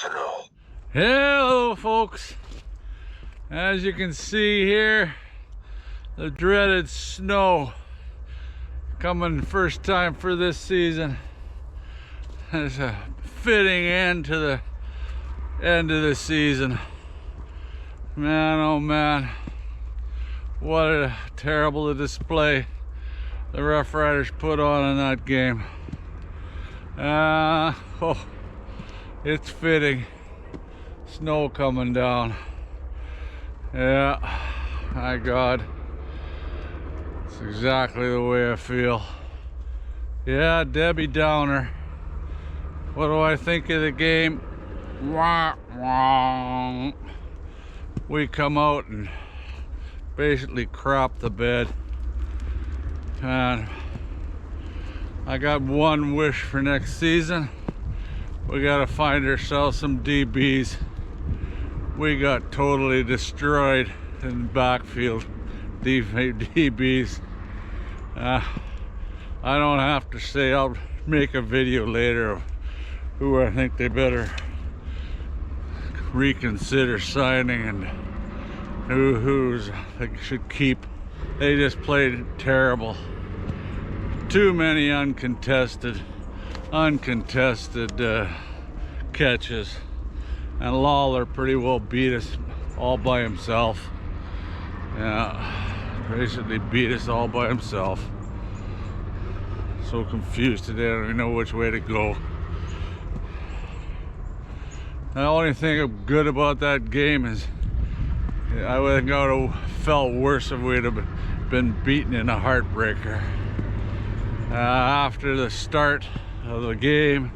snow. Hello folks, as you can see here, the dreaded snow coming first time for this season. It's a fitting end to the end of the season. Man, oh man, what a terrible display the Roughriders put on in that game. Oh, it's fitting. Snow coming down. Yeah, my God, it's exactly the way I feel. Yeah, Debbie Downer. What do I think of the game? Wah, wah. We come out and basically crop the bed. And I got one wish for next season. We gotta find ourselves some DBs. We got totally destroyed in the backfield. DBs. I don't have to say. I'll make a video later of who I think they better reconsider signing and who's they should keep. They just played terrible. Too many uncontested catches, and Lawler pretty well beat us all by himself. Yeah, basically beat us all by himself. So confused today, I don't even know which way to go. The only thing good about that game is I would have felt worse if we'd have been beaten in a heartbreaker. After the start of the game,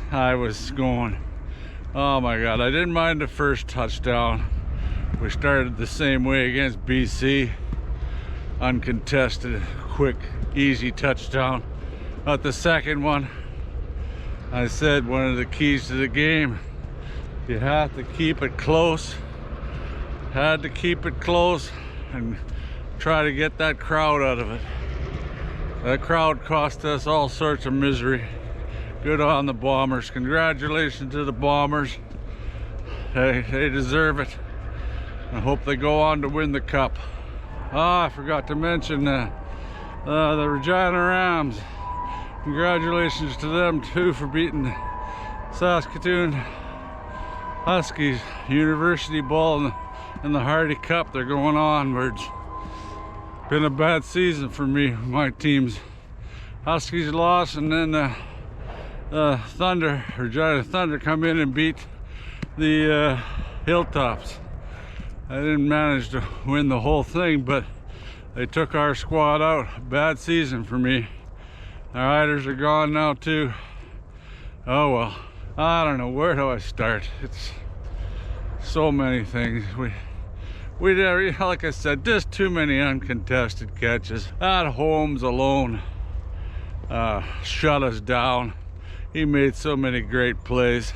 I was going, oh my God, I didn't mind the first touchdown. We started the same way against BC. Uncontested, quick, easy touchdown. But the second one, I said one of the keys to the game, you have to keep it close. Had to keep it close and try to get that crowd out of it. That crowd cost us all sorts of misery. Good on the Bombers. Congratulations to the Bombers. They deserve it. I hope they go on to win the cup. I forgot to mention the Regina Rams. Congratulations to them too for beating the Saskatchewan Huskies. University ball in the Hardy Cup. They're going onwards. Been a bad season for me, my teams. Huskies lost, and then Thunder, Regina Thunder, come in and beat the Hilltops. I didn't manage to win the whole thing, but they took our squad out. Bad season for me. The Riders are gone now too. Oh well, I don't know, where do I start? It's so many things. We did, like I said, just too many uncontested catches. At Holmes alone shut us down. He made so many great plays.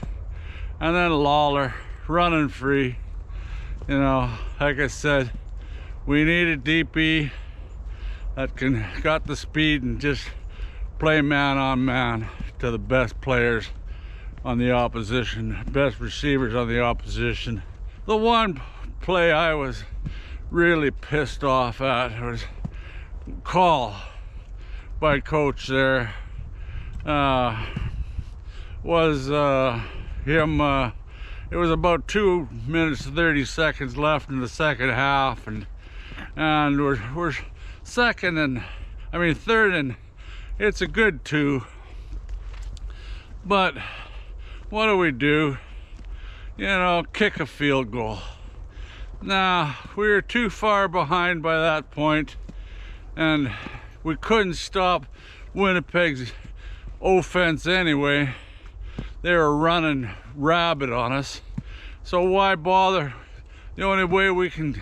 And then Lawler running free. You know, like I said, we need a DP that got the speed and just play man on man to the best players on the opposition, best receivers on the opposition. The one play I was really pissed off at was call by coach there. It was about 2 minutes 30 seconds left in the second half, and we're third, and it's a good 2. But what do? You know, kick a field goal. Now, we were too far behind by that point, and we couldn't stop Winnipeg's offense anyway. They were running rabid on us. So why bother? The only way we can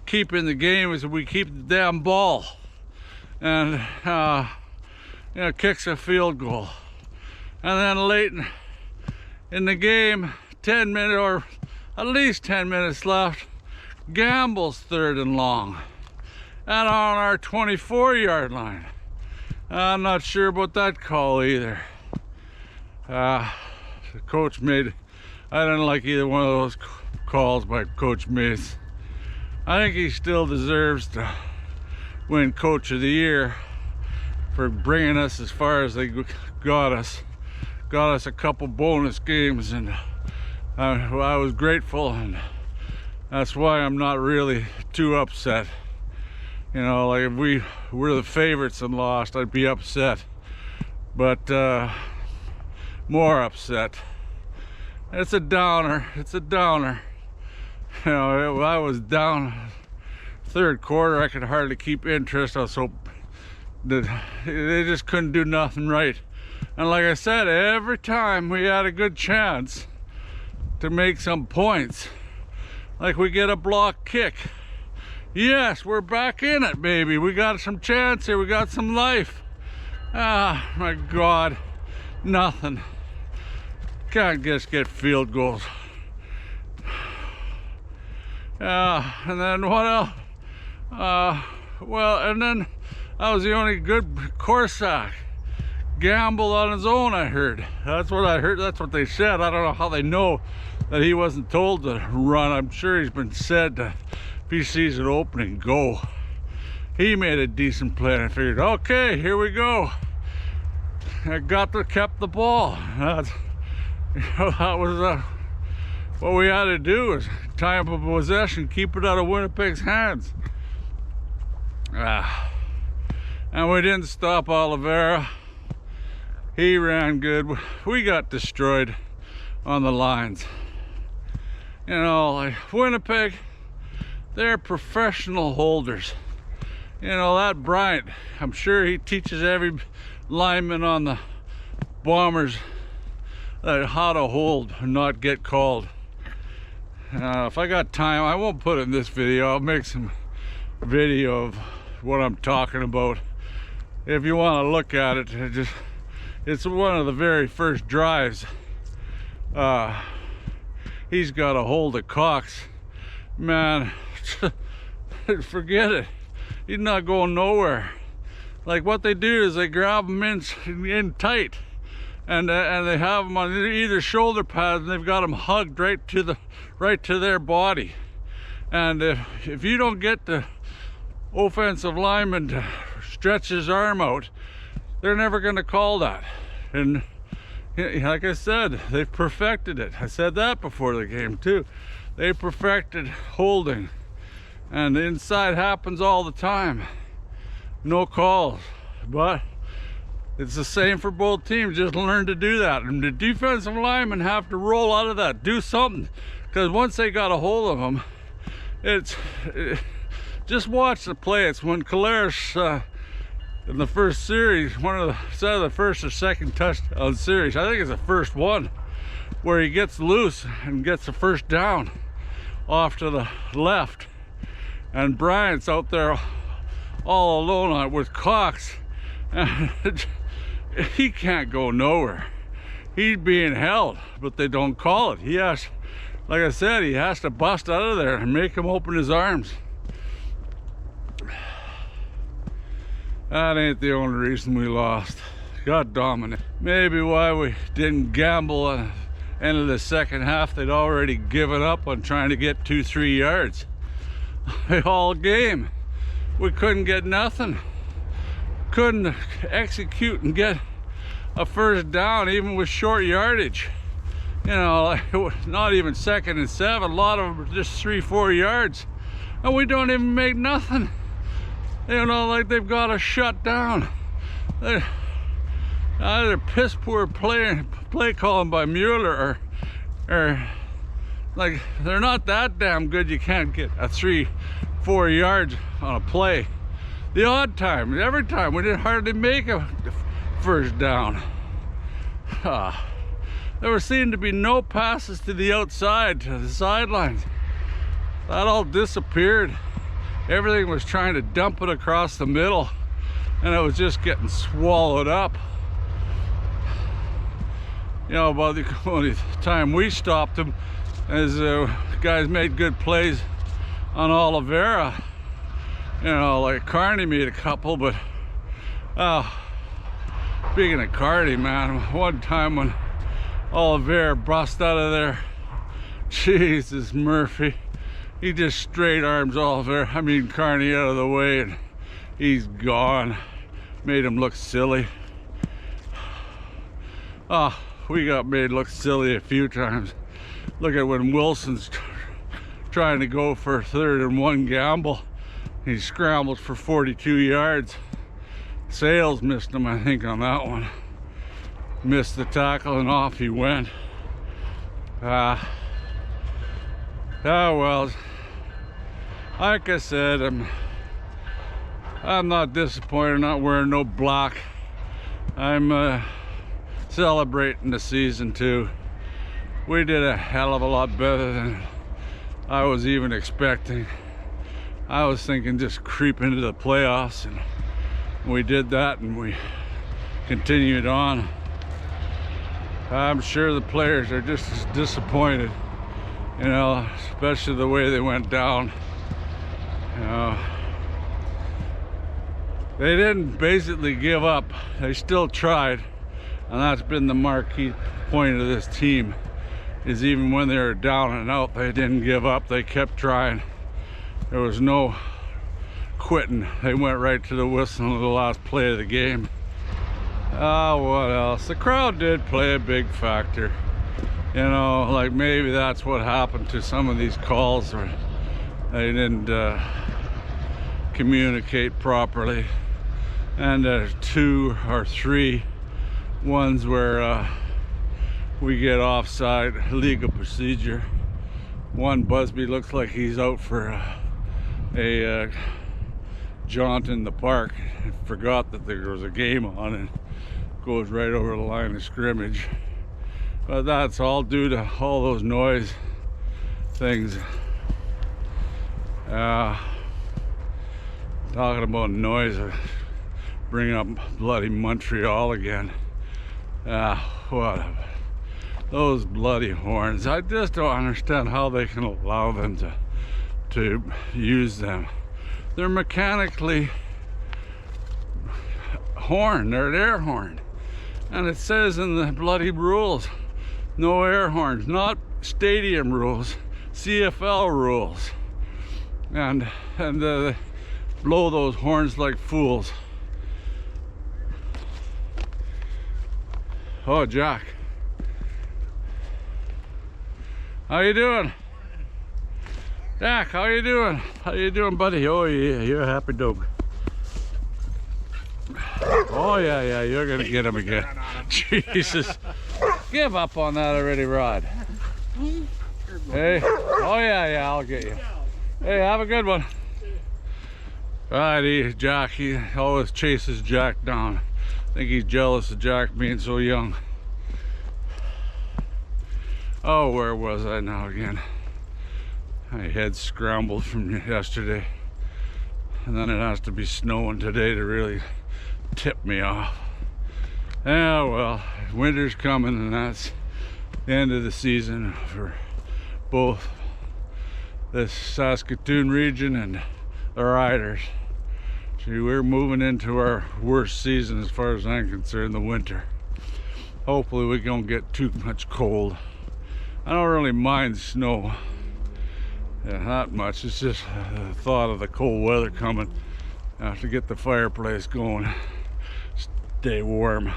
keep in the game is if we keep the damn ball. And, kicks a field goal. And then late in the game, 10 minutes or at least 10 minutes left, Gamble's 3rd and long. And on our 24-yard line. I'm not sure about that call either. the coach made. I didn't like either one of those calls by Coach Mace. I think he still deserves to win Coach of the Year for bringing us as far as they got us. Got us a couple bonus games, and I was grateful, and that's why I'm not really too upset. You know, like if we were the favorites and lost, I'd be upset, but more upset. It's a downer. It's a downer. You know, I was down third quarter. I could hardly keep interest. I was so that they just couldn't do nothing right. And like I said, every time we had a good chance to make some points, like we get a block kick, yes, we're back in it, baby. We got some chance here. We got some life. Ah, my God, nothing. Can't just get field goals. And then what else? Well, and then that was the only good. Corsack gambled on his own, I heard. That's what I heard. That's what they said. I don't know how they know that he wasn't told to run. I'm sure he's been said to, if he sees an opening, go. He made a decent play, and I figured, okay, here we go. I kept the ball. That was what we had to do, is time of possession, keep it out of Winnipeg's hands. And we didn't stop Oliveira. He ran good. We got destroyed on the lines. You know, like Winnipeg, they're professional holders. You know, that Bryant, I'm sure he teaches every lineman on the Bombers how to hold and not get called. If I got time, I won't put it in this video. I'll make some video of what I'm talking about. If you want to look at it, it's one of the very first drives. He's got a hold of Cox. Man, forget it. He's not going nowhere. Like, what they do is they grab him in tight, and they have him on either shoulder pads, and they've got him hugged right to their body. And if you don't get the offensive lineman to stretch his arm out, they're never going to call that. And like I said, they've perfected it. I said that before the game too. They perfected holding, and the inside happens all the time. No calls, but it's the same for both teams. Just learn to do that, and the defensive linemen have to roll out of that, do something, because once they got a hold of them, just watch the play. It's when Collaros in the first series, the first or second touchdown series, I think it's the first one, where he gets loose and gets the first down off to the left, and Bryant's out there all alone with Cox, and he can't go nowhere. He's being held, but they don't call it. He has, like I said, he has to bust out of there and make him open his arms. That ain't the only reason we lost. Got dominant. Maybe why we didn't gamble on the end of the second half. They'd already given up on trying to get 2-3 yards. All game, we couldn't get nothing. Couldn't execute and get a first down, even with short yardage. You know, like, not even 2nd and 7. A lot of them were just 3-4 yards, and we don't even make nothing. You know, like they've got us shut down. They're either piss poor play calling by Mueller, or like they're not that damn good. You can't get a 3-4 yards on a play. The odd time, every time, we didn't hardly make a first down. There seemed to be no passes to the outside, to the sidelines. That all disappeared. Everything was trying to dump it across the middle, and it was just getting swallowed up. You know, by the only time we stopped them, as guys made good plays on Oliveira. You know, like Carney made a couple, but speaking of Carney, man, one time when Oliver bust out of there. Jesus, Murphy. He just straight arms Carney out of the way, and he's gone. Made him look silly. We got made look silly a few times. Look at when Wilson's trying to go for 3rd and 1 gamble. He scrambled for 42 yards. Sales missed him, I think, on that one. Missed the tackle and off he went. Well, like I said, I'm not disappointed. I'm not wearing no black. I'm celebrating the season too. We did a hell of a lot better than I was even expecting. I was thinking just creep into the playoffs, and we did that, and we continued on. I'm sure the players are just as disappointed, you know, especially the way they went down. You know, they didn't basically give up. They still tried, and that's been the marquee point of this team, is even when they were down and out, they didn't give up. They kept trying. There was no quitting. They went right to the whistle of the last play of the game. What else? The crowd did play a big factor. You know, like maybe that's what happened to some of these calls where they didn't communicate properly. And there's 2 or 3 ones where we get offside, legal procedure. One, Busby looks like he's out for a jaunt in the park. Forgot that there was a game on and goes right over the line of scrimmage. But that's all due to all those noise things. Talking about noise, bringing up bloody Montreal again. Those bloody horns. I just don't understand how they can allow them to use them. They're mechanically horn, they're an air horn. And it says in the bloody rules, no air horns, not stadium rules, CFL rules. And they blow those horns like fools. Oh, Jack. How you doing? Jack, how you doing? How you doing, buddy? Oh yeah, you're a happy dog. Oh yeah, you're gonna get him again. Jesus. Give up on that already, Rod. Hey. Oh yeah, I'll get you. Hey, have a good one. Alright, Jack, he always chases Jack down. I think he's jealous of Jack being so young. Oh, where was I now again? My head scrambled from yesterday. And then it has to be snowing today to really tip me off. Yeah, well, winter's coming, and that's the end of the season for both the Saskatchewan region and the Riders. See, we're moving into our worst season as far as I'm concerned, the winter. Hopefully we don't get too much cold. I don't really mind snow. Yeah, not much. It's just the thought of the cold weather coming. I have to get the fireplace going. Stay warm.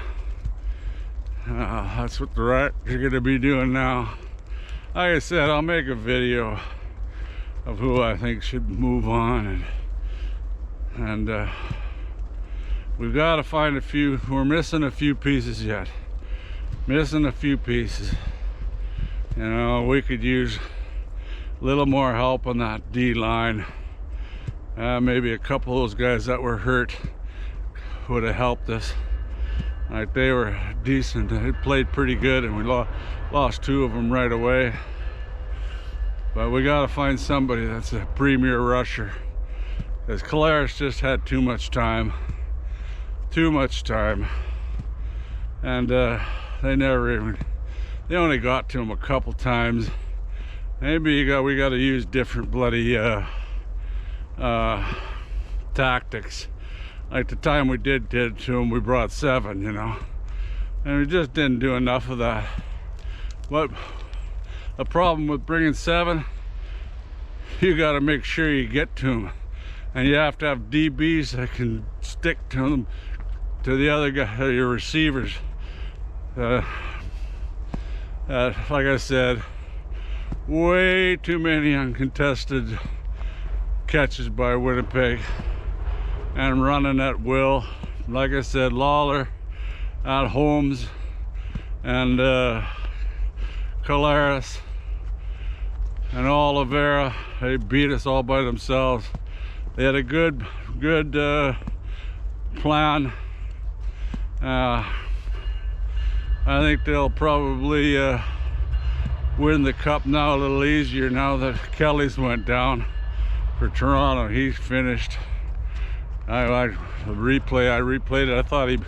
That's what the Riders are going to be doing now. Like I said, I'll make a video of who I think should move on, and we've got to find a few. We're missing a few pieces yet. Missing a few pieces. You know, we could use a little more help on that D line. Maybe a couple of those guys that were hurt would have helped us. Like, they were decent. They played pretty good, and we lost 2 of them right away. But we got to find somebody that's a premier rusher. Because Calaris just had too much time. And they only got to him a couple times. Maybe we got to use different bloody tactics. Like the time we did to him, we brought 7, you know. And we just didn't do enough of that. But the problem with bringing 7, you got to make sure you get to them, and you have to have DBs that can stick to them, to the other guy, your receivers. Like I said, way too many uncontested catches by Winnipeg and running at will. Like I said, Lawler, at Holmes, and Calaris and Oliveira, they beat us all by themselves. They had a good plan. I think they'll probably win the cup now a little easier now that Kelly's went down for Toronto. He's finished. I replayed it. I thought he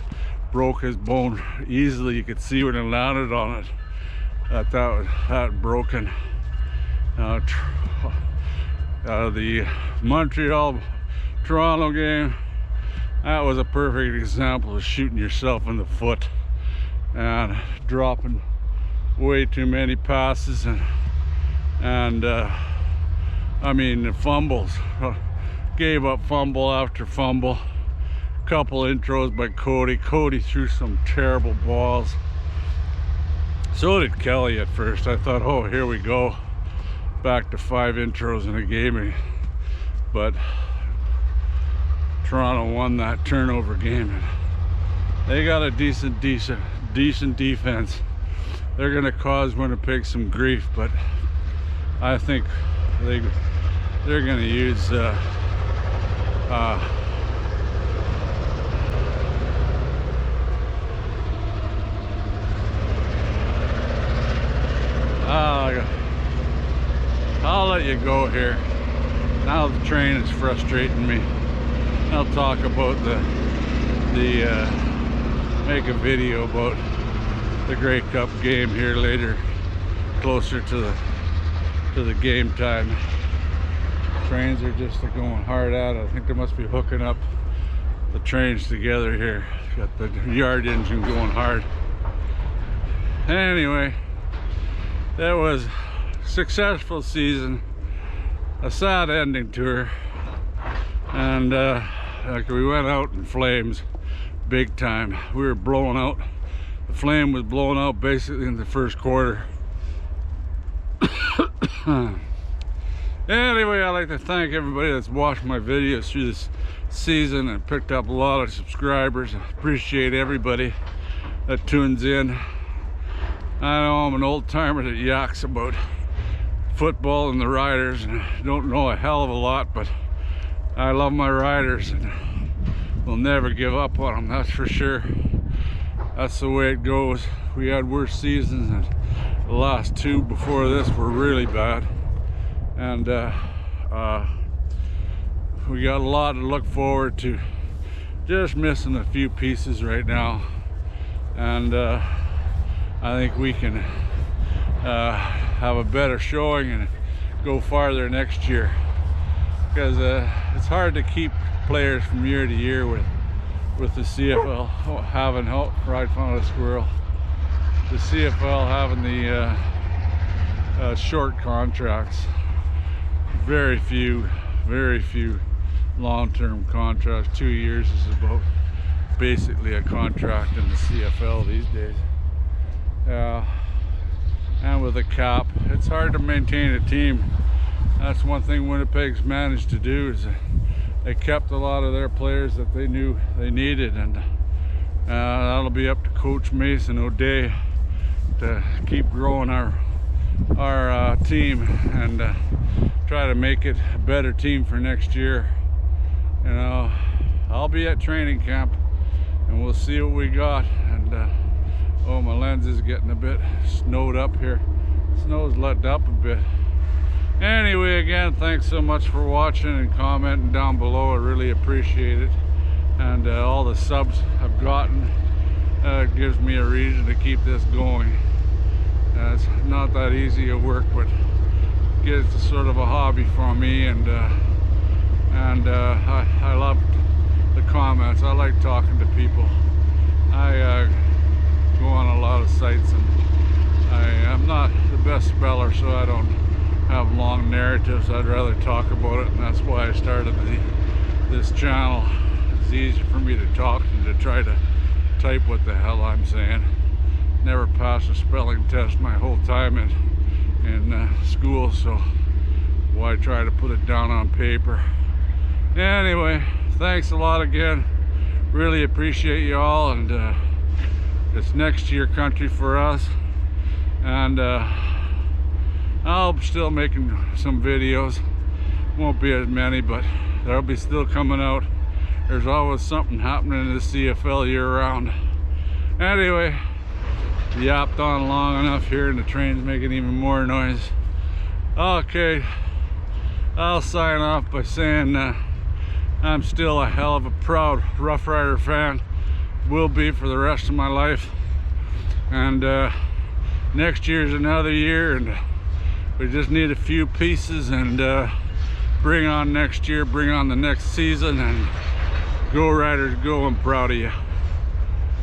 broke his bone easily. You could see when it landed on it that was that broken. The Montreal Toronto game, that was a perfect example of shooting yourself in the foot and dropping way too many passes and I mean the fumbles. Gave up fumble after fumble. Couple intros by Cody. Cody threw some terrible balls. So did Kelly at first. I thought, oh, here we go, back to 5 intros in a game. But Toronto won that turnover game, and they got a decent defense. They're gonna cause Winnipeg some grief, but I think they're gonna use I'll let you go here. Now the train is frustrating me. I'll talk about make a video about the Grey Cup game here later, closer to the game time. Trains are just going hard out. I think they must be hooking up the trains together here. Got the yard engine going hard. Anyway, that was a successful season, a sad ending to her, and like we went out in flames big time. We were blowing out. The flame was blowing out basically in the first quarter. Anyway, I'd like to thank everybody that's watched my videos through this season and picked up a lot of subscribers. I appreciate everybody that tunes in. I know I'm an old timer that yaks about football and the Riders, and I don't know a hell of a lot, but I love my Riders and we'll never give up on them, that's for sure. That's the way it goes. We had worse seasons, and the last 2 before this were really bad, and we got a lot to look forward to. Just missing a few pieces right now, and I think we can have a better showing and go farther next year, because it's hard to keep players from year to year with the CFL having right found a squirrel. The CFL having the short contracts. Very few long-term contracts. 2 years is about basically a contract in the CFL these days. And with a cap, it's hard to maintain a team. That's one thing Winnipeg's managed to do, is they kept a lot of their players that they knew they needed, and that'll be up to Coach Mason O'Day to keep growing our team and try to make it a better team for next year. You know, I'll be at training camp and we'll see what we got. And oh, my lens is getting a bit snowed up here. Snow's let up a bit. Anyway, again, thanks so much for watching and commenting down below. I really appreciate it. And all the subs I've gotten gives me a reason to keep this going. It's not that easy of work, but it's sort of a hobby for me, and I love the comments. I like talking to people. I go on a lot of sites, and I'm not the best speller, so I don't have long narratives. I'd rather talk about it, and that's why I started this channel. It's easier for me to talk than to try to type what the hell I'm saying. Never passed a spelling test my whole time in school, so why try to put it down on paper? Anyway, thanks a lot again. Really appreciate you all, and it's next year country for us, and I'll still making some videos. Won't be as many, but they'll be still coming out. There's always something happening in the CFL year round. Anyway, yapped on long enough here, and the train's making even more noise. Okay, I'll sign off by saying I'm still a hell of a proud Roughrider fan. Will be for the rest of my life. And next year's another year, and we just need a few pieces, and bring on next year, bring on the next season, and go Riders go. I'm proud of you.